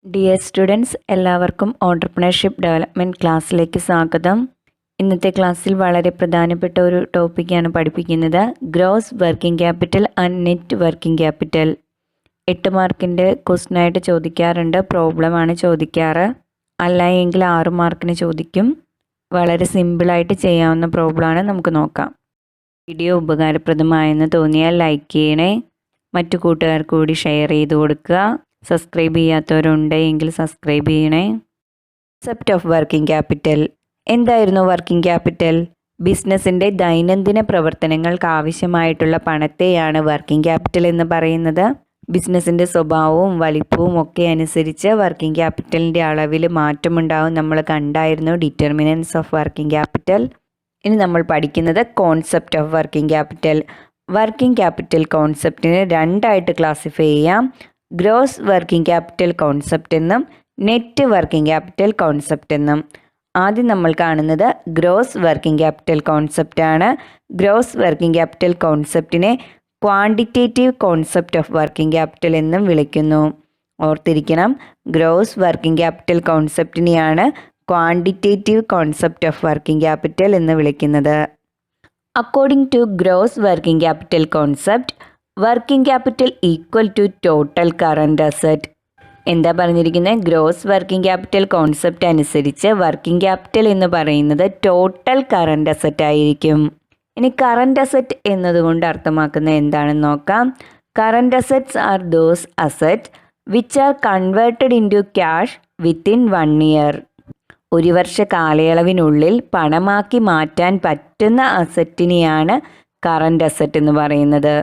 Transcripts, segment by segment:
Dear students, എല്ലാവർക്കും entrepreneurship development ക്ലാസ്സിലേക്ക് സ്വാഗതം. ഇന്നത്തെ ക്ലാസ്സിൽ വളരെ പ്രധാനപ്പെട്ട ഒരു ടോപ്പിക്കാണ് പഠിപ്പിക്കുന്നത്. Gross working capital and net working capital. 8 മാർക്കിൻ്റെ ക്വസ്റ്റനായിട്ട് ചോദിക്കാറുണ്ട്, പ്രോബ്ലമാണ് ചോദിക്കാറ്. അല്ല എങ്കിൽ 6 മാർക്കിന് ചോദിക്കും. വളരെ സിമ്പിളായിട്ട് ചെയ്യാവുന്ന പ്രോബ്ലമാണ്. നമുക്ക് നോക്കാം. വീഡിയോ ഉപകാരപ്രദമായെന്ന് തോന്നിയാൽ ലൈക്ക് ചെയ്യണേ, മറ്റു കൂട്ടുകാർക്ക് കൂടി ഷെയർ ചെയ്ത് കൊടുക്കുക. സബ്സ്ക്രൈബ് ചെയ്യാത്തവരുണ്ടെങ്കിൽ സബ്സ്ക്രൈബ് ചെയ്യണേ. Concept of working capital. എന്തായിരുന്നു വർക്കിംഗ് ക്യാപിറ്റൽ? ബിസിനസ്സിൻ്റെ ദൈനംദിന പ്രവർത്തനങ്ങൾക്ക് ആവശ്യമായിട്ടുള്ള പണത്തെയാണ് വർക്കിംഗ് ക്യാപിറ്റൽ എന്ന് പറയുന്നത്. ബിസിനസ്സിൻ്റെ സ്വഭാവവും വലിപ്പവും ഒക്കെ അനുസരിച്ച് വർക്കിംഗ് ക്യാപിറ്റലിൻ്റെ അളവിൽ മാറ്റമുണ്ടാവും. നമ്മൾ കണ്ടായിരുന്നു ഡിറ്റർമിനൻസ് ഓഫ് വർക്കിംഗ് ക്യാപിറ്റൽ. ഇനി നമ്മൾ പഠിക്കുന്നത് concept of working capital. Working capital കോൺസെപ്റ്റിനെ രണ്ടായിട്ട് ക്ലാസിഫൈ ചെയ്യാം. ഗ്രോസ് വർക്കിംഗ് ക്യാപിറ്റൽ കോൺസെപ്റ്റ് എന്നും നെറ്റ് വർക്കിംഗ് ക്യാപിറ്റൽ കോൺസെപ്റ്റ് എന്നും. ആദ്യം നമ്മൾ കാണുന്നത് ഗ്രോസ് വർക്കിംഗ് ക്യാപിറ്റൽ കോൺസെപ്റ്റ് ആണ്. ഗ്രോസ് വർക്കിംഗ് ക്യാപിറ്റൽ കോൺസെപ്റ്റിനെ quantitative concept of working capital എന്നും വിളിക്കുന്നു. ഓർത്തിരിക്കണം, ഗ്രോസ് വർക്കിംഗ് ക്യാപിറ്റൽ കോൺസെപ്റ്റിനെയാണ് quantitative concept of working capital എന്ന് വിളിക്കുന്നത്. According to gross working capital concept, working capital equal to total current asset. എന്താ പറഞ്ഞിരിക്കുന്നത്? ഗ്രോസ് വർക്കിംഗ് ക്യാപിറ്റൽ കോൺസെപ്റ്റ് അനുസരിച്ച് വർക്കിംഗ് ക്യാപിറ്റൽ എന്ന് പറയുന്നത് ടോട്ടൽ കറണ്ട് അസറ്റ് ആയിരിക്കും. ഇനി കറണ്ട് അസറ്റ് എന്നതുകൊണ്ട് അർത്ഥമാക്കുന്നത് എന്താണെന്ന് നോക്കാം. Current assets are those asset which are converted into cash within 1 year. ഒരു വർഷ കാലയളവിനുള്ളിൽ പണമാക്കി മാറ്റാൻ പറ്റുന്ന അസറ്റിനെയാണ് കറണ്ട് അസറ്റ് എന്ന് പറയുന്നത്.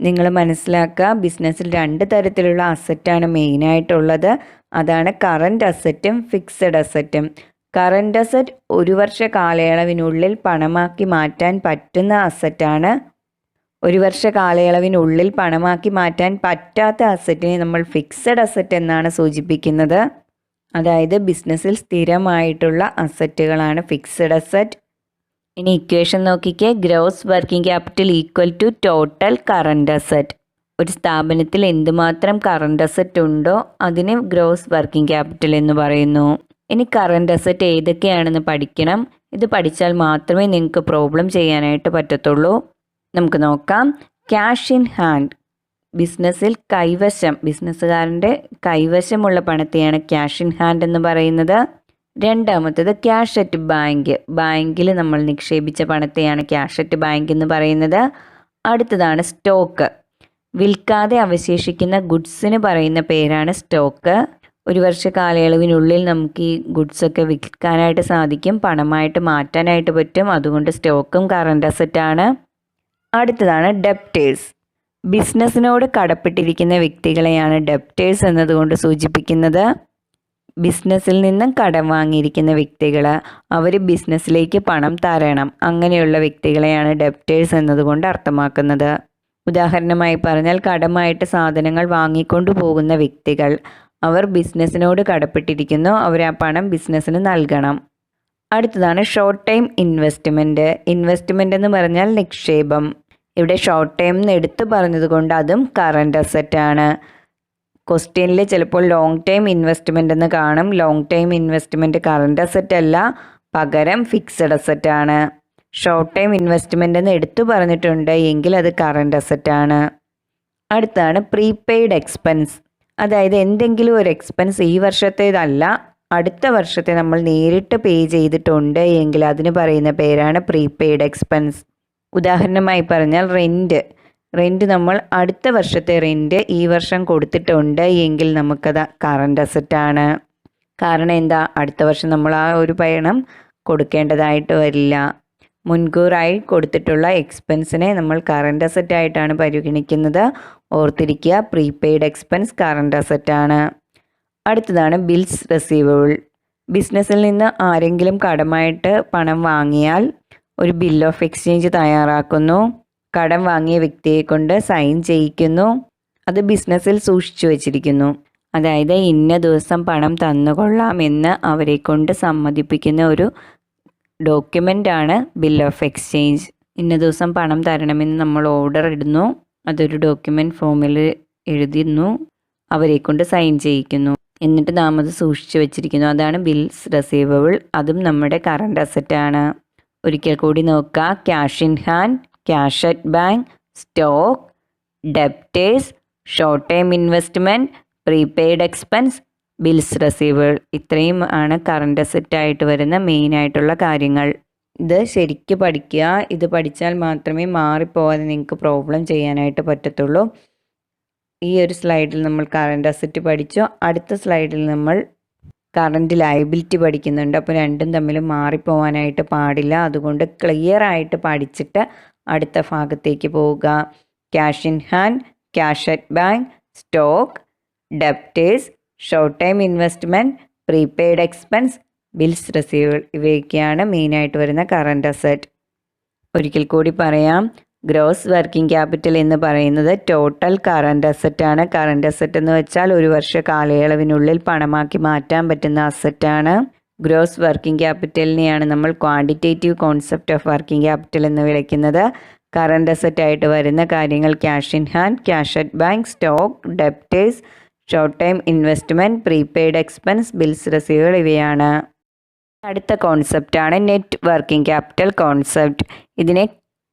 നിങ്ങൾ മനസ്സിലാക്കുക, ബിസിനസ്സിൽ 2 തരത്തിലുള്ള അസറ്റാണ് മെയിനായിട്ടുള്ളത്. അതാണ് കറണ്ട് അസറ്റും ഫിക്സഡ് അസറ്റും. കറണ്ട് അസറ്റ് ഒരു വർഷ കാലയളവിനുള്ളിൽ പണമാക്കി മാറ്റാൻ പറ്റുന്ന അസറ്റാണ്. ഒരു വർഷ കാലയളവിനുള്ളിൽ പണമാക്കി മാറ്റാൻ പറ്റാത്ത അസറ്റിനെ നമ്മൾ ഫിക്സഡ് അസറ്റ് എന്നാണ് സൂചിപ്പിക്കുന്നത്. അതായത് ബിസിനസ്സിൽ സ്ഥിരമായിട്ടുള്ള അസറ്റുകളാണ് ഫിക്സഡ് അസറ്റ്. ഇനി ഇക്വേഷൻ നോക്കിക്കേ. Gross working capital equal to total current asset. ഒരു സ്ഥാപനത്തിൽ എന്തുമാത്രം കറണ്ട് അസറ്റ് ഉണ്ടോ അതിനെ ഗ്രോസ് വർക്കിംഗ് ക്യാപിറ്റൽ എന്ന് പറയുന്നു. ഇനി കറണ്ട് അസറ്റ് ഏതൊക്കെയാണെന്ന് പഠിക്കണം. ഇത് പഠിച്ചാൽ മാത്രമേ നിങ്ങൾക്ക് പ്രോബ്ലം ചെയ്യാനായിട്ട് പറ്റത്തുള്ളൂ. നമുക്ക് നോക്കാം. Cash in hand. ബിസിനസ്സിൽ ബിസിനസ്സുകാരൻ്റെ കൈവശമുള്ള പണത്തെയാണ് ക്യാഷ് ഇൻ ഹാൻഡ് എന്ന് പറയുന്നത്. രണ്ടാമത്തേത് ക്യാഷ് അറ്റ് ബാങ്ക്. ബാങ്കിൽ നമ്മൾ നിക്ഷേപിച്ച പണത്തെയാണ് ക്യാഷ് അറ്റ് ബാങ്ക് എന്ന് പറയുന്നത്. അടുത്തതാണ് സ്റ്റോക്ക്. വിൽക്കാതെ അവശേഷിക്കുന്ന ഗുഡ്സിന് പറയുന്ന പേരാണ് സ്റ്റോക്ക്. ഒരു വർഷ കാലയളവിനുള്ളിൽ നമുക്ക് ഈ ഗുഡ്സൊക്കെ വിൽക്കാനായിട്ട് സാധിക്കും, പണമായിട്ട് മാറ്റാനായിട്ട് പറ്റും. അതുകൊണ്ട് സ്റ്റോക്കും കറണ്ട് അസറ്റാണ്. അടുത്തതാണ് ഡെപ്റ്റേഴ്സ്. ബിസിനസ്സിനോട് കടപ്പെട്ടിരിക്കുന്ന വ്യക്തികളെയാണ് ഡെപ്റ്റേഴ്സ് എന്നതുകൊണ്ട് സൂചിപ്പിക്കുന്നത്. ബിസിനസ്സിൽ നിന്നും കടം വാങ്ങിയിരിക്കുന്ന വ്യക്തികൾ, അവർ ബിസിനസ്സിലേക്ക് പണം തരണം, അങ്ങനെയുള്ള വ്യക്തികളെയാണ് ഡെപ്റ്റേഴ്സ് എന്നതുകൊണ്ട് അർത്ഥമാക്കുന്നത്. ഉദാഹരണമായി പറഞ്ഞാൽ കടമായിട്ട് സാധനങ്ങൾ വാങ്ങിക്കൊണ്ടു പോകുന്ന വ്യക്തികൾ, അവർ ബിസിനസ്സിനോട് കടപ്പെട്ടിരിക്കുന്നു, അവർ ആ പണം ബിസിനസ്സിന് നൽകണം. അടുത്തതാണ് ഷോർട്ട് ടൈം ഇൻവെസ്റ്റ്മെൻറ്റ്. ഇൻവെസ്റ്റ്മെൻ്റ് എന്ന് പറഞ്ഞാൽ നിക്ഷേപം. ഇവിടെ ഷോർട്ട് ടൈം എന്ന് എടുത്തു പറഞ്ഞതുകൊണ്ട് അതും കറണ്ട് അസറ്റാണ്. ക്വസ്റ്റ്യനിൽ ചിലപ്പോൾ ലോങ് ടൈം ഇൻവെസ്റ്റ്മെൻ്റ് എന്ന് കാണും. Long time investment current asset അല്ല, പകരം ഫിക്സഡ് അസറ്റാണ്. ഷോർട്ട് ടൈം ഇൻവെസ്റ്റ്മെൻ്റ് എന്ന് എടുത്തു പറഞ്ഞിട്ടുണ്ട് എങ്കിൽ അത് കറണ്ട് അസറ്റാണ്. അടുത്താണ് പ്രീപെയ്ഡ് എക്സ്പെൻസ്. അതായത് എന്തെങ്കിലും ഒരു എക്സ്പെൻസ് ഈ വർഷത്തേതല്ല, അടുത്ത വർഷത്തെ നമ്മൾ നേരിട്ട് പേ ചെയ്തിട്ടുണ്ട് എങ്കിൽ അതിന് പറയുന്ന പേരാണ് പ്രീപെയ്ഡ് എക്സ്പെൻസ്. ഉദാഹരണമായി പറഞ്ഞാൽ റെൻറ്റ് നമ്മൾ അടുത്ത വർഷത്തെ റെൻറ്റ് ഈ വർഷം കൊടുത്തിട്ടുണ്ട് എങ്കിൽ നമുക്കത് കറണ്ട് അസറ്റാണ്. കാരണം എന്താ, അടുത്ത വർഷം നമ്മൾ ആ ഒരു പണം കൊടുക്കേണ്ടതായിട്ട് വരില്ല. മുൻകൂറായി കൊടുത്തിട്ടുള്ള എക്സ്പെൻസിനെ നമ്മൾ കറണ്ട് അസറ്റായിട്ടാണ് പരിഗണിക്കുന്നത്. ഓർത്തിരിക്കുക, പ്രീപെയ്ഡ് എക്സ്പെൻസ് കറണ്ട് അസറ്റാണ്. അടുത്തതാണ് ബിൽസ് റെസീവബിൾ. ബിസിനസ്സിൽ നിന്ന് ആരെങ്കിലും കടമായിട്ട് പണം വാങ്ങിയാൽ ഒരു ബിൽ ഓഫ് എക്സ്ചേഞ്ച് തയ്യാറാക്കുന്നു, കടം വാങ്ങിയ വ്യക്തിയെ കൊണ്ട് സൈൻ ചെയ്യിക്കുന്നു, അത് ബിസിനസ്സിൽ സൂക്ഷിച്ചു വച്ചിരിക്കുന്നു. അതായത് ഇന്ന ദിവസം പണം തന്നുകൊള്ളാമെന്ന് അവരെ കൊണ്ട് സമ്മതിപ്പിക്കുന്ന ഒരു ഡോക്യുമെൻ്റാണ് ബിൽ ഓഫ് എക്സ്ചേഞ്ച്. ഇന്ന ദിവസം പണം തരണമെന്ന് നമ്മൾ ഓർഡർ ഇടുന്നു, അതൊരു ഡോക്യുമെൻ്റ് ഫോമിൽ എഴുതുന്നു, അവരെ കൊണ്ട് സൈൻ ചെയ്യിക്കുന്നു. എന്നിട്ട് നാം അത് സൂക്ഷിച്ചു വെച്ചിരിക്കുന്നു. അതാണ് ബിൽസ് റെസീവബിൾ. അതും നമ്മുടെ കറണ്ട് അസറ്റാണ്. ഒരിക്കൽ കൂടി നോക്കുക. Cash in hand, cash at bank, stock, debtors, short time investment, prepaid expense, bills receivable. ഇത്രയും ആണ് കറണ്ട് അസറ്റായിട്ട് വരുന്ന മെയിനായിട്ടുള്ള കാര്യങ്ങൾ. ഇത് ശരിക്കും പഠിക്കുക. ഇത് പഠിച്ചാൽ മാത്രമേ മാറിപ്പോവാതെ നിങ്ങൾക്ക് പ്രോബ്ലം ചെയ്യാനായിട്ട് പറ്റത്തുള്ളൂ. ഈ ഒരു സ്ലൈഡിൽ നമ്മൾ കറണ്ട് അസറ്റ് പഠിച്ചു. അടുത്ത സ്ലൈഡിൽ നമ്മൾ കറണ്ട് ലയബിലിറ്റി പഠിക്കുന്നുണ്ട്. അപ്പോൾ രണ്ടും തമ്മിൽ മാറിപ്പോവാനായിട്ട് പാടില്ല. അതുകൊണ്ട് ക്ലിയർ ആയിട്ട് പഠിച്ചിട്ട് അടുത്ത ഭാഗത്തേക്ക് പോവുക. Cash in hand, cash at bank, stock, debtors, short time investment, prepaid expense, bills receivable. ഇവയൊക്കെയാണ് മെയിനായിട്ട് വരുന്ന കറണ്ട് അസറ്റ്. ഒരിക്കൽ കൂടി പറയാം. ഗ്രോസ് വർക്കിംഗ് ക്യാപിറ്റൽ എന്ന് പറയുന്നത് ടോട്ടൽ കറണ്ട് അസറ്റാണ്. കറണ്ട് അസറ്റ് എന്ന് വെച്ചാൽ ഒരു വർഷ കാലയളവിനുള്ളിൽ പണമാക്കി മാറ്റാൻ പറ്റുന്ന അസറ്റാണ്. ഗ്രോസ് വർക്കിംഗ് ക്യാപിറ്റലിനെയാണ് നമ്മൾ quantitative concept of working capital എന്ന് വിളിക്കുന്നത്. കറണ്ട് അസറ്റായിട്ട് വരുന്ന കാര്യങ്ങൾ cash in hand, cash at bank, stock, debtors, short time investment, prepaid expense, bills receivable ഇവയാണ്. അടുത്ത കോൺസെപ്റ്റാണ് നെറ്റ് വർക്കിംഗ് ക്യാപിറ്റൽ കോൺസെപ്റ്റ്. ഇതിനെ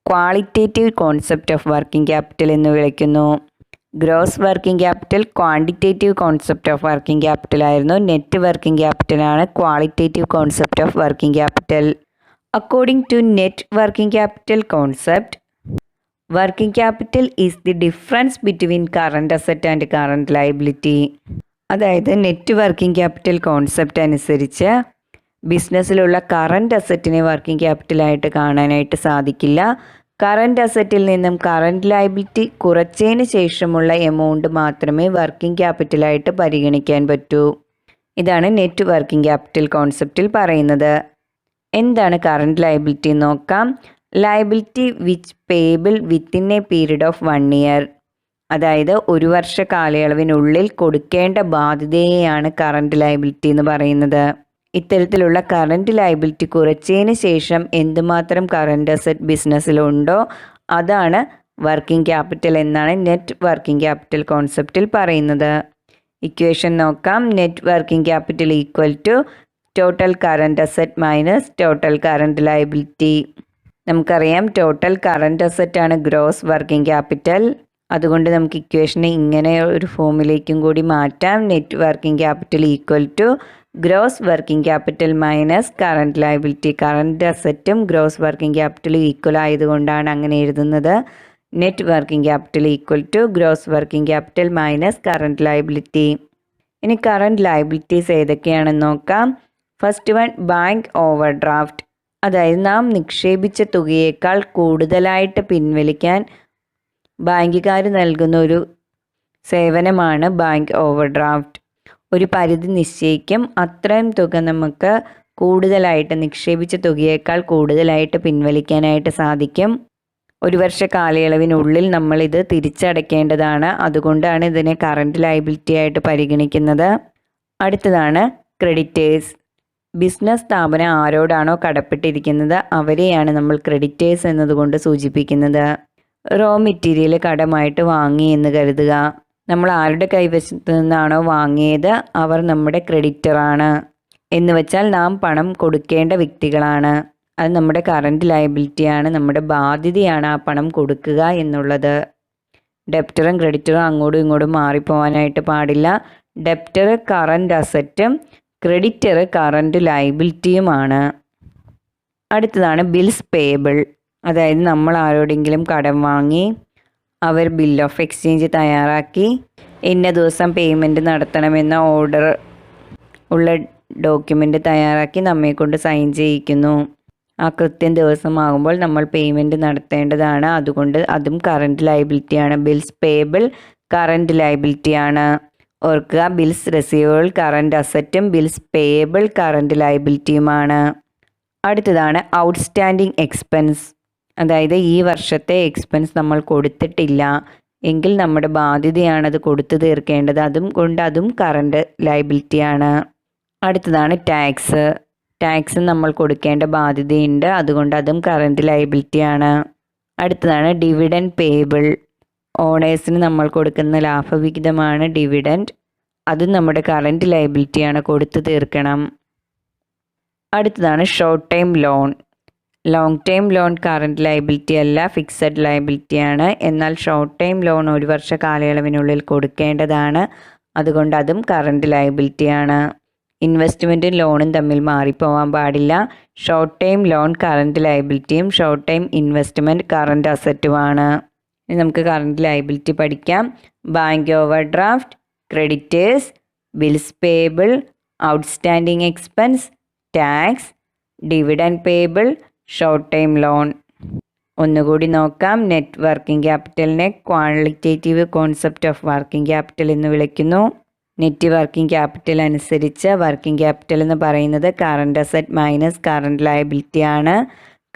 qualitative concept of working capital എന്ന് വിളിക്കുന്നു. Gross working capital quantitative concept of working capital ആയിരുന്നു. Net working ക്യാപിറ്റലാണ് qualitative concept of working capital. According to net working capital concept, working capital is the difference between current asset and current liability. അതായത് net working capital concept അനുസരിച്ച് ബിസിനസ്സിലുള്ള current അസറ്റിനെ working ക്യാപിറ്റലായിട്ട് കാണാനായിട്ട് സാധിക്കില്ല. Current അസറ്റിൽ നിന്നും current liability കുറച്ചതിന് ശേഷമുള്ള amount മാത്രമേ working ക്യാപിറ്റലായിട്ട് പരിഗണിക്കാൻ പറ്റൂ. ഇതാണ് നെറ്റ് വർക്കിംഗ് ക്യാപിറ്റൽ കോൺസെപ്റ്റിൽ പറയുന്നത്. എന്താണ് കറണ്ട് ലയബിലിറ്റി നോക്കാം. Liability which payable within A period of 1 year. അതായത് ഒരു വർഷ കാലയളവിനുള്ളിൽ കൊടുക്കേണ്ട ബാധ്യതയെയാണ് കറണ്ട് ലയബിലിറ്റി എന്ന് പറയുന്നത്. ഇത്തരത്തിലുള്ള കറണ്ട് ലയബിലിറ്റി കുറച്ചതിന് ശേഷം എന്തുമാത്രം കറണ്ട് അസറ്റ് ബിസിനസ്സിലുണ്ടോ അതാണ് വർക്കിംഗ് ക്യാപിറ്റൽ എന്നാണ് നെറ്റ് വർക്കിംഗ് ക്യാപിറ്റൽ കോൺസെപ്റ്റിൽ പറയുന്നത്. ഇക്വേഷൻ നോക്കാം. Net working capital equal to total current asset minus total current liability. നമുക്കറിയാം ടോട്ടൽ കറണ്ട് അസറ്റ് ആണ് ഗ്രോസ് വർക്കിംഗ് ക്യാപിറ്റൽ. അതുകൊണ്ട് നമുക്ക് ഇക്വേഷനെ ഇങ്ങനെ ഒരു ഫോമിലേക്കും കൂടി മാറ്റാം. Net working capital equal to gross working capital minus current liability. Current അസറ്റും ഗ്രോസ് വർക്കിംഗ് ക്യാപിറ്റലും ഈക്വൽ ആയതുകൊണ്ടാണ് അങ്ങനെ എഴുതുന്നത്. Net working capital equal to gross working capital minus current liability. ഇനി കറണ്ട് ലയബിലിറ്റീസ് ഏതൊക്കെയാണെന്ന് നോക്കാം. First one bank over draft. അതായത് നാം നിക്ഷേപിച്ച തുകയേക്കാൾ കൂടുതലായിട്ട് പിൻവലിക്കാൻ ബാങ്കുകാർ നൽകുന്ന ഒരു സേവനമാണ് ബാങ്ക് ഓവർ ഡ്രാഫ്റ്റ്. ഒരു പരിധി നിശ്ചയിക്കും. അത്രയും തുക നമുക്ക് കൂടുതലായിട്ട് നിക്ഷേപിച്ച തുകയേക്കാൾ കൂടുതലായിട്ട് പിൻവലിക്കാനായിട്ട് സാധിക്കും. ഒരു വർഷ കാലയളവിനുള്ളിൽ നമ്മളിത് തിരിച്ചടയ്ക്കേണ്ടതാണ്. അതുകൊണ്ടാണ് ഇതിനെ കറണ്ട് ലയബിലിറ്റി ആയിട്ട് പരിഗണിക്കുന്നത്. അടുത്തതാണ് ക്രെഡിറ്റേഴ്സ്. ബിസിനസ് സ്ഥാപനം ആരോടാണോ കടപ്പെട്ടിരിക്കുന്നത് അവരെയാണ് നമ്മൾ ക്രെഡിറ്റേഴ്സ് എന്നതുകൊണ്ട് സൂചിപ്പിക്കുന്നത്. റോ മെറ്റീരിയൽ കടമായിട്ട് വാങ്ങി എന്ന് കരുതുക. നമ്മൾ ആരുടെ കൈവശത്ത് നിന്നാണോ വാങ്ങിയത് അവർ നമ്മുടെ ക്രെഡിറ്ററാണ്. എന്ന് വെച്ചാൽ നാം പണം കൊടുക്കേണ്ട വ്യക്തികളാണ്. അത് നമ്മുടെ കറണ്ട് ലയബിലിറ്റിയാണ്, നമ്മുടെ ബാധ്യതയാണ് ആ പണം കൊടുക്കുക എന്നുള്ളത്. ഡെപ്റ്ററും ക്രെഡിറ്ററും അങ്ങോട്ടും ഇങ്ങോട്ടും മാറിപ്പോവാനായിട്ട് പാടില്ല. ഡെപ്റ്റർ കറണ്ട് അസറ്റും ക്രെഡിറ്റർ കറണ്ട് ലയബിലിറ്റിയുമാണ്. അടുത്തതാണ് ബിൽസ് പേയബിൾ. അതായത് നമ്മൾ ആരോടെങ്കിലും കടം വാങ്ങി അവർ ബിൽ ഓഫ് എക്സ്ചേഞ്ച് തയ്യാറാക്കി ഇന്ന ദിവസം പേയ്മെൻറ്റ് നടത്തണമെന്ന ഓർഡർ ഉള്ള ഡോക്യുമെൻ്റ് തയ്യാറാക്കി നമ്മെ കൊണ്ട് സൈൻ ചെയ്യിക്കുന്നു. ആ കൃത്യം ദിവസമാകുമ്പോൾ നമ്മൾ പേയ്മെൻറ്റ് നടത്തേണ്ടതാണ്. അതുകൊണ്ട് അതും കറണ്ട് ലയബിലിറ്റിയാണ്. ബിൽസ് പേയബിൾ കറണ്ട് ലയബിലിറ്റിയാണ്. ഓർക്കുക, ബിൽസ് റിസീവബിൾ കറണ്ട് അസറ്റും ബിൽസ് പേയബിൾ കറണ്ട് ലയബിലിറ്റിയുമാണ്. അടുത്തതാണ് ഔട്ട്സ്റ്റാൻഡിങ് എക്സ്പെൻസ്. അതായത് ഈ വർഷത്തെ എക്സ്പെൻസ് നമ്മൾ കൊടുത്തിട്ടില്ല എങ്കിൽ നമ്മുടെ ബാധ്യതയാണത് കൊടുത്തു തീർക്കേണ്ടത്. അതും കറണ്ട് ലയബിലിറ്റിയാണ്. അടുത്തതാണ് ടാക്സ്. ടാക്സ് നമ്മൾ കൊടുക്കേണ്ട ബാധ്യതയുണ്ട്, അതുകൊണ്ട് അതും കറണ്ട് ലയബിലിറ്റിയാണ്. അടുത്തതാണ് ഡിവിഡൻഡ് പേയബിൾ. ഓണേഴ്സിന് നമ്മൾ കൊടുക്കുന്ന ലാഭവിഹിതമാണ് ഡിവിഡൻഡ്. അത് നമ്മുടെ കറൻറ്റ് ലയബിലിറ്റിയാണ്, കൊടുത്തു തീർക്കണം. അടുത്തതാണ് short time loan. Long time loan current liability അല്ല, ഫിക്സഡ് ലയബിലിറ്റിയാണ്. എന്നാൽ ഷോർട്ട് ടൈം ലോൺ 1 വർഷ കാലയളവിനുള്ളിൽ കൊടുക്കേണ്ടതാണ്, അതുകൊണ്ട് അതും കറൻറ്റ് ലയബിലിറ്റിയാണ്. ഇൻവെസ്റ്റ്മെൻറ്റും ലോണും തമ്മിൽ മാറിപ്പോവാൻ പാടില്ല. ഷോർട്ട് ടൈം ലോൺ കറൻറ്റ് ലയബിലിറ്റിയും ഷോർട്ട് ടൈം ഇൻവെസ്റ്റ്മെൻറ്റ് കറൻറ്റ് അസറ്റുമാണ്. ഇനി നമുക്ക് കറൻറ്റ് ലയബിലിറ്റി പഠിക്കാം. Bank overdraft, creditors, bills payable, outstanding expense, tax, dividend payable, short time loan. ഒന്നുകൂടി നോക്കാം. നെറ്റ് വർക്കിംഗ് ക്യാപിറ്റലിനെ qualitative concept of working capital എന്ന് വിളിക്കുന്നു. നെറ്റ് വർക്കിംഗ് ക്യാപിറ്റൽ അനുസരിച്ച് വർക്കിംഗ് ക്യാപിറ്റൽ എന്ന് പറയുന്നത് current asset minus current liability ആണ്.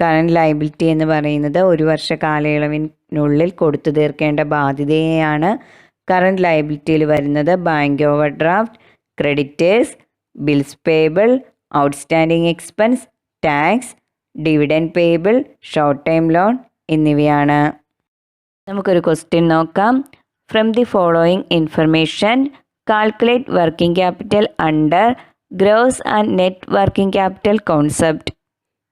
Current liability എന്ന് പറയുന്നത് 1 വർഷ കാലയളവിനുള്ളിൽ കൊടുത്തു തീർക്കേണ്ട ബാധ്യതയെയാണ്. കറൻറ്റ് ലയബിലിറ്റിയിൽ വരുന്നത് bank overdraft, creditors, bills payable, outstanding expense, tax, dividend payable, short time loan എന്നിവയാണ്. നമുക്കൊരു ക്വസ്റ്റ്യൻ നോക്കാം. From the following information calculate working capital under gross and net working capital concept.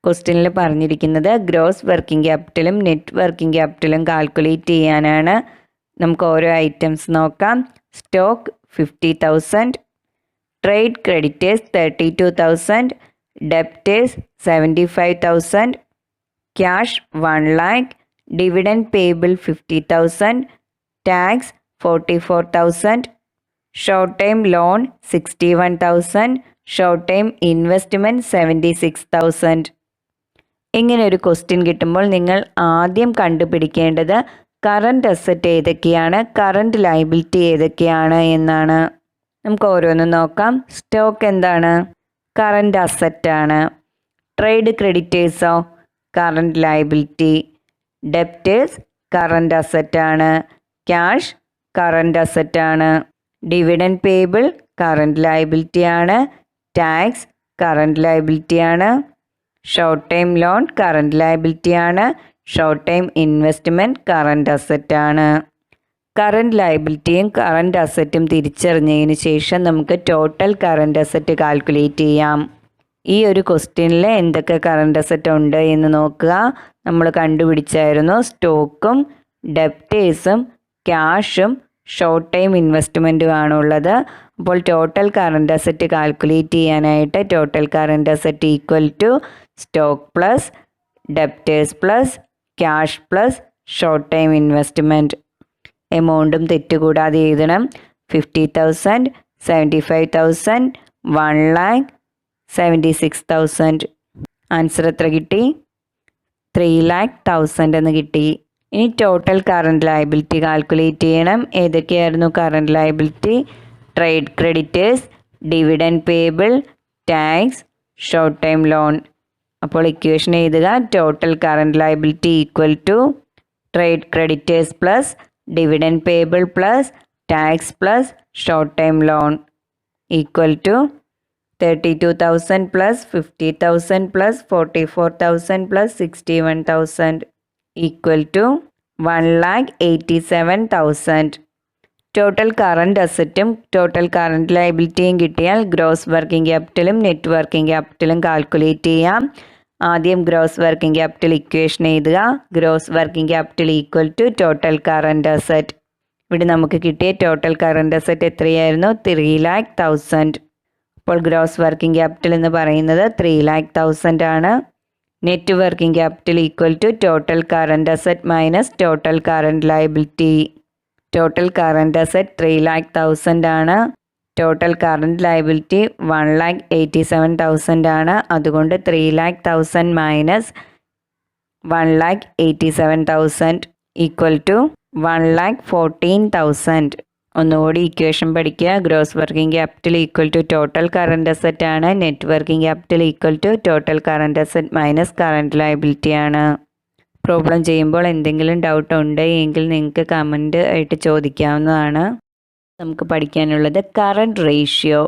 ക്വസ്റ്റ്യനിൽ പറഞ്ഞിരിക്കുന്നത് ഗ്രോസ് വർക്കിംഗ് ക്യാപിറ്റലും net working ക്യാപിറ്റലും calculate ചെയ്യാനാണ്. നമുക്ക് ഓരോ ഐറ്റംസ് നോക്കാം. Stock 50,000, trade creditors 32,000, debtors 75,000, cash 1 lakh, dividend payable 50,000, tax 44,000, short time loan 61,000, short time investment 76,000. ഇങ്ങനെ ഒരു ക്വസ്റ്റ്യൻ കിട്ടുമ്പോൾ നിങ്ങൾ ആദ്യം കണ്ടുപിടിക്കേണ്ടത് കറൻറ്റ് അസറ്റ് ഏതൊക്കെയാണ്, കറൻറ്റ് ലയബിലിറ്റി ഏതൊക്കെയാണ് എന്നാണ്. നമുക്ക് ഓരോന്നും നോക്കാം. സ്റ്റോക്ക് എന്താണ്? കറൻറ്റ് അസറ്റാണ്. ട്രേഡ് ക്രെഡിറ്റേഴ്സോ? Current liability. ഡെപ്റ്റേഴ്സ് കറൻറ്റ് അസറ്റാണ്. ക്യാഷ് കറൻറ്റ് അസറ്റാണ്. ഡിവിഡൻഡ് പേയബിൾ കറൻറ്റ് ലയബിലിറ്റിയാണ്. ടാക്സ് കറൻറ്റ് ലയബിലിറ്റിയാണ്. ഷോർട്ട് ടൈം ലോൺ കറൻറ്റ് ലയബിലിറ്റിയാണ്. ഷോർട്ട് ടൈം ഇൻവെസ്റ്റ്മെൻറ്റ് കറൻറ്റ് അസറ്റാണ്. കറൻറ്റ് ലയബിലിറ്റിയും കറൻറ്റ് അസറ്റും തിരിച്ചറിഞ്ഞതിന് ശേഷം നമുക്ക് ടോട്ടൽ കറൻറ്റ് അസറ്റ് കാൽക്കുലേറ്റ് ചെയ്യാം. ഈ ഒരു ക്വസ്റ്റ്യനിൽ എന്തൊക്കെ കറൻറ്റ് അസറ്റ് ഉണ്ട് എന്ന് നോക്കുക. നമ്മൾ കണ്ടുപിടിച്ചായിരുന്നു സ്റ്റോക്കും ഡെപ്റ്റേഴ്സും ക്യാഷും ഷോർട്ട് ടൈം ഇൻവെസ്റ്റ്മെൻറ്റും ആണുള്ളത്. അപ്പോൾ ടോട്ടൽ കറൻറ്റ് അസറ്റ് കാൽക്കുലേറ്റ് ചെയ്യാനായിട്ട് total current asset equal to stock plus debtors plus cash plus short time investment. എമൗണ്ടും തെറ്റുകൂടാതെ എഴുതണം. 50,000, 75,000, 1 lakh, 76,000. ആൻസർ എത്ര കിട്ടി? 3,00,000 എന്ന് കിട്ടി. ഇനി ടോട്ടൽ കറൻറ്റ് ലയബിലിറ്റി കാൽക്കുലേറ്റ് ചെയ്യണം. ഏതൊക്കെയായിരുന്നു current liability? Trade creditors, dividend payable, tax, short time loan. അപ്പോൾ ഇക്വേഷൻ എഴുതുക. Total current liability equal to trade creditors plus dividend payable plus tax plus short time loan equal to 32,000 plus 50,000 plus 44,000 plus 61,000 equal to 1,87,000. Total current അസറ്റും total current ലയബിലിറ്റിയും കിട്ടിയാൽ gross working ക്യാപിറ്റലും net working ക്യാപിറ്റലും calculate ചെയ്യാം. ആദ്യം gross working capital equation എഴുതുക. Gross working capital equal to total current asset. ഇവിടെ നമുക്ക് കിട്ടിയ ടോട്ടൽ കറൻറ്റ് അസറ്റ് എത്രയായിരുന്നു? 3,00,000. അപ്പോൾ ഗ്രോസ് വർക്കിംഗ് ക്യാപിറ്റൽ എന്ന് പറയുന്നത് 3,00,000 ആണ്. Net working capital equal to total current asset minus total current liability. Total current asset 3,00,000 ആണ്. ടോട്ടൽ കറൻറ്റ് ലയബിലിറ്റി 1,87,000 ആണ്. അതുകൊണ്ട് 3,00,000 മൈനസ് 1,87,000 ഈക്വൽ ടു 1,14,000. ഒന്നുകൂടി ഇക്വേഷൻ പഠിക്കുക. Gross working capital equal to total current asset ആണ്. Net working capital equal to total current asset minus current liability ആണ്. Problem ചെയ്യുമ്പോൾ എന്തെങ്കിലും doubt ഉണ്ട് എങ്കിൽ നിങ്ങൾക്ക് കമൻറ്റ് ആയിട്ട് ചോദിക്കാവുന്നതാണ്. നമുക്ക് പഠിക്കാനുള്ളത് കറൻറ്റ് റേഷ്യോ.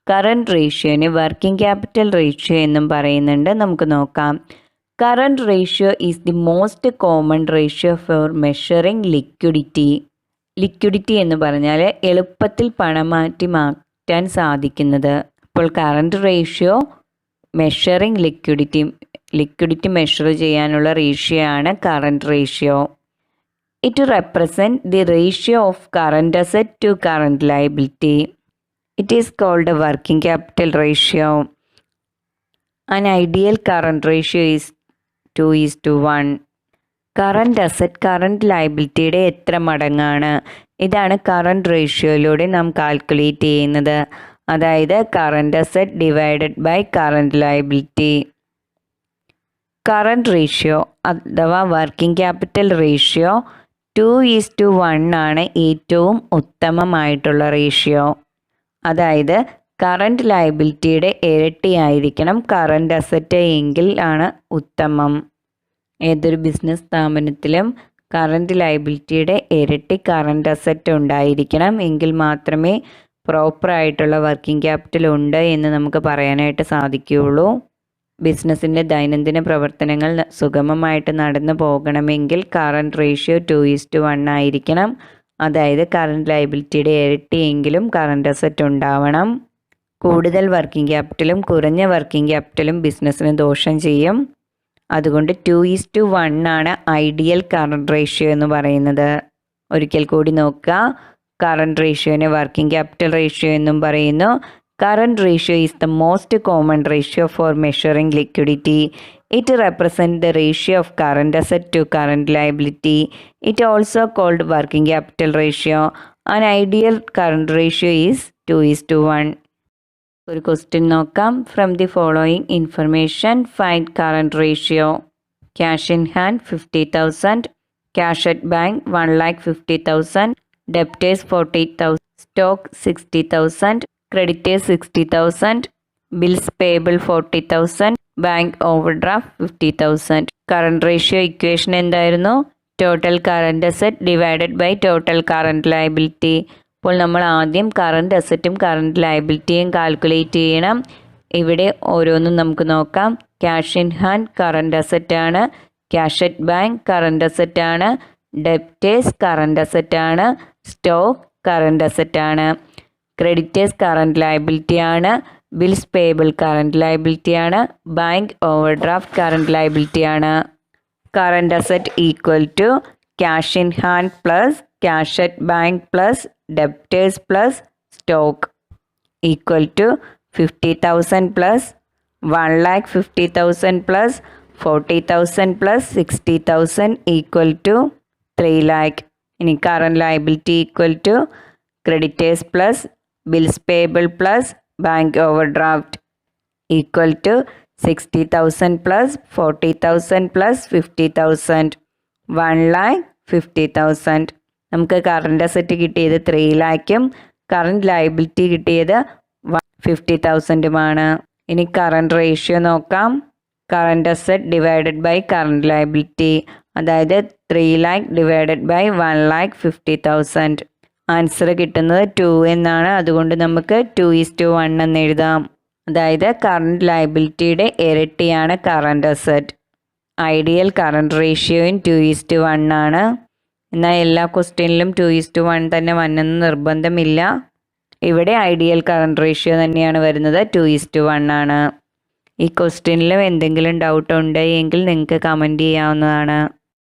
കറൻറ്റ് റേഷ്യോന് വർക്കിംഗ് ക്യാപിറ്റൽ റേഷ്യോ എന്നും പറയുന്നുണ്ട്. നമുക്ക് നോക്കാം. Current ratio is the most common ratio for measuring liquidity. Liquidity എന്ന് പറഞ്ഞാൽ എളുപ്പത്തിൽ പണം മാറ്റാൻ സാധിക്കുന്നത്. അപ്പോൾ current ratio measuring liquidity measure ചെയ്യാനുള്ള റേഷ്യോ ആണ് current ratio. It represent the ratio of current asset to current liability. It is called working capital ratio. An ideal current ratio is 2:1. Current asset current ലയബിലിറ്റിയുടെ എത്ര മടങ്ങാണ്? ഇതാണ് current റേഷ്യോയിലൂടെ നാം calculate ചെയ്യുന്നത്. അതായത് current asset divided by current liability. Current ratio അഥവാ working capital ratio 2:1 ആണ് ഏറ്റവും ഉത്തമമായിട്ടുള്ള റേഷ്യോ. അതായത് കറണ്ട് ലയബിലിറ്റിയുടെ ഇരട്ടിയായിരിക്കണം കറണ്ട് അസറ്റ് എങ്കിൽ ആണ് ഉത്തമം. ഏതൊരു ബിസിനസ് സ്ഥാപനത്തിലും കറണ്ട് ലയബിലിറ്റിയുടെ ഇരട്ടി കറണ്ട് അസറ്റ് ഉണ്ടായിരിക്കണം. എങ്കിൽ മാത്രമേ പ്രോപ്പറായിട്ടുള്ള വർക്കിംഗ് ക്യാപിറ്റൽ ഉണ്ട് എന്ന് നമുക്ക് പറയാനായിട്ട് സാധിക്കുകയുള്ളൂ. ബിസിനസ്സിൻ്റെ ദൈനംദിന പ്രവർത്തനങ്ങൾ സുഗമമായിട്ട് നടന്നു പോകണമെങ്കിൽ കറണ്ട് റേഷ്യോ 2:1 ആയിരിക്കണം. അതായത് കറണ്ട് ലയബിലിറ്റിയുടെ ഇരട്ടിയെങ്കിലും കറണ്ട് അസറ്റ് ഉണ്ടാവണം. കൂടുതൽ വർക്കിംഗ് ക്യാപിറ്റലും കുറഞ്ഞ വർക്കിംഗ് ക്യാപിറ്റലും ബിസിനസ്സിന് ദോഷം ചെയ്യും. അതുകൊണ്ട് 2:1 ആണ് ഐഡിയൽ കറണ്ട് റേഷ്യോ എന്ന് പറയുന്നത്. ഒരിക്കൽ കൂടി നോക്കുക. കറണ്ട് റേഷ്യോനെ വർക്കിംഗ് ക്യാപിറ്റൽ റേഷ്യോ എന്നും പറയുന്നു. Current ratio is the most common ratio for measuring liquidity. It represent the ratio of current asset to current liability. It also called working capital ratio. An ideal current ratio is 2:1. ഒരു question നോക്കാം. From the following information find current ratio. Cash in hand 50,000, cash at bank 1,50,000, debtors 40,000, stock 60,000, creditors 60,000, bills payable 40,000, bank overdraft 50,000. Current ratio equation എന്തായിരുന്നു? Total current asset divided by total current liability. അപ്പോൾ നമ്മൾ ആദ്യം current അസറ്റും current ലയബിലിറ്റിയും calculate ചെയ്യണം. ഇവിടെ ഓരോന്നും നമുക്ക് നോക്കാം. ക്യാഷ് ഇൻ ഹാൻഡ് കറണ്ട് അസറ്റാണ്, ക്യാഷ് അറ്റ് ബാങ്ക് കറണ്ട് അസറ്റാണ്, ഡെപ്റ്റേഴ്സ് കറണ്ട് അസറ്റാണ്, സ്റ്റോക്ക് കറണ്ട് അസറ്റാണ്, ക്രെഡിറ്റേഴ്സ് കറണ്ട് ലയബിലിറ്റിയാണ്, ബിൽസ് പേബിൾ കറണ്ട് ലയബിലിറ്റിയാണ്, ബാങ്ക് ഓവർഡ്രാഫ്റ്റ് കറണ്ട് ലയബിലിറ്റിയാണ്. Current asset equal to cash in hand plus cash at bank plus debtors plus stock equal to 50,000 plus 1,50,000 plus 40,000 plus 60,000 equal to 3,00,000. ഇനി current liability equal to creditors plus bills payable plus bank overdraft equal to 60,000 plus 40,000 plus 50,000 1,50,000. നമുക്ക് current asset കിട്ടിയത് 3,00,000ഉം current liability കിട്ടിയത് 50,000ഉമാണ്. ഇനി current ratio നോക്കാം. Current asset divided by current liability, അതായത് 3,00,000 divided by 1,50,000. Answer കിട്ടുന്നത് 2 എന്നാണ്. അതുകൊണ്ട് നമുക്ക് 2:1 എന്ന് എഴുതാം. അതായത് കറണ്ട് ലയബിലിറ്റിയുടെ ഇരട്ടിയാണ് കറണ്ട് അസറ്റ്. ഐഡിയൽ കറണ്ട് റേഷ്യോയും 2:1 ആണ്. എന്നാൽ എല്ലാ ക്വസ്റ്റ്യനിലും 2:1 തന്നെ വന്നെന്ന് നിർബന്ധമില്ല. ഇവിടെ ഐഡിയൽ കറണ്ട് റേഷ്യോ തന്നെയാണ് വരുന്നത്, 2:1 ആണ്. ഈ ക്വസ്റ്റ്യനിലും എന്തെങ്കിലും ഡൗട്ട് ഉണ്ടെങ്കിൽ നിങ്ങൾക്ക് കമൻറ്റ് ചെയ്യാവുന്നതാണ്.